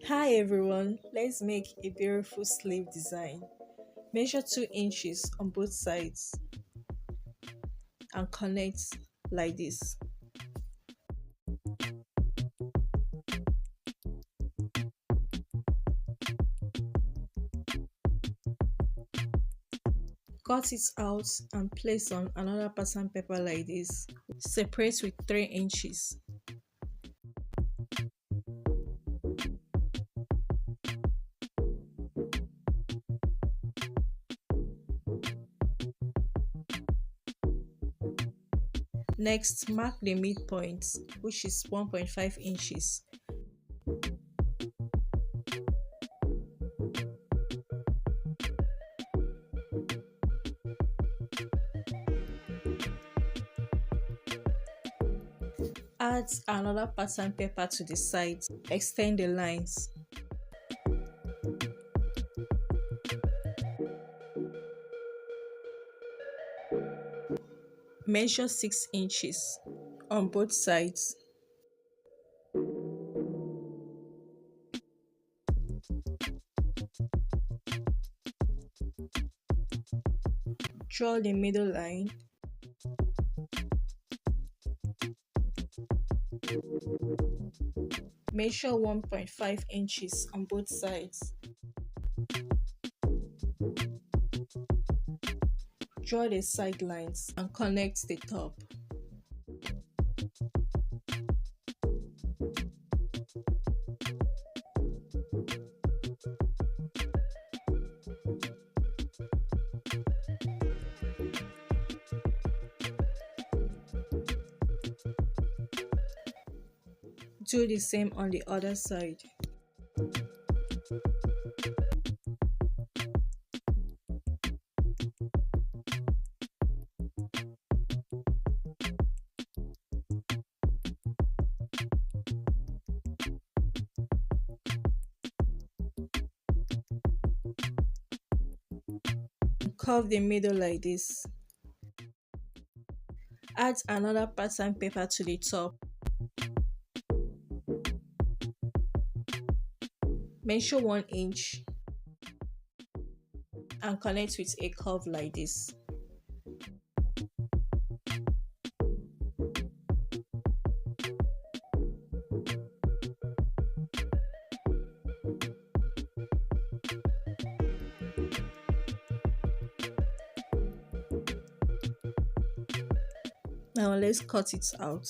Hi everyone, let's make a beautiful sleeve design. Measure 2 inches on both sides and connect like this. Cut it out and place on another pattern paper like this. Separate with 3 inches. Next, mark the midpoint, which is 1.5 inches. Add another pattern paper to the side. Extend the lines. Measure 6 inches on both sides. Draw the middle line. Measure 1.5 inches on both sides. Draw the side lines and connect the top. Do the same on the other side. Curve the middle like this. Add another pattern paper to the top. Measure 1 inch and connect with a curve like this. Now let's cut it out.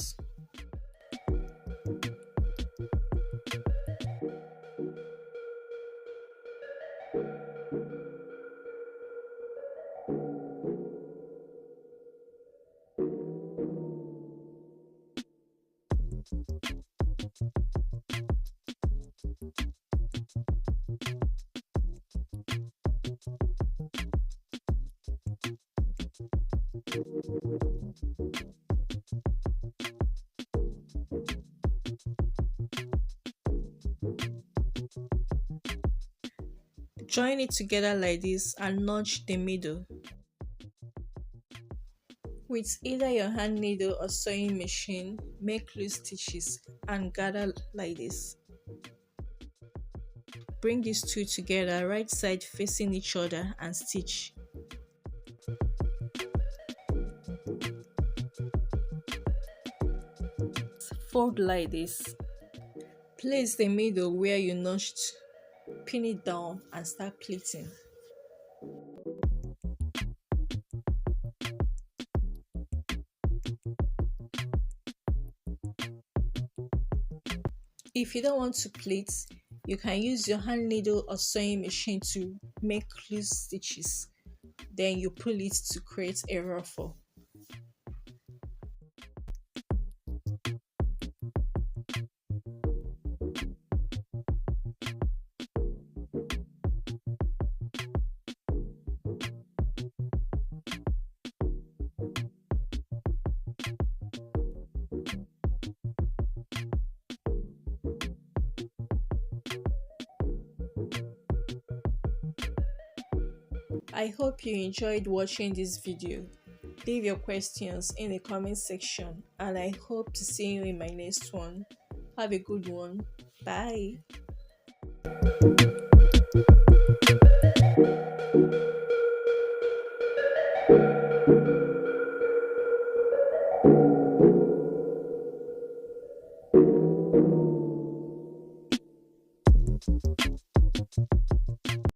Join it together like this and notch the middle. With either your hand needle or sewing machine, make loose stitches and gather like this. Bring these two together, right side facing each other, and stitch. Fold like this. Place the middle where you notched, pin it down and start pleating. If you don't want to pleat, you can use your hand needle or sewing machine to make loose stitches. Then you pull it to create a ruffle. I hope you enjoyed watching this video. Leave your questions in the comment section and I hope to see you in my next one. Have a good one. Bye.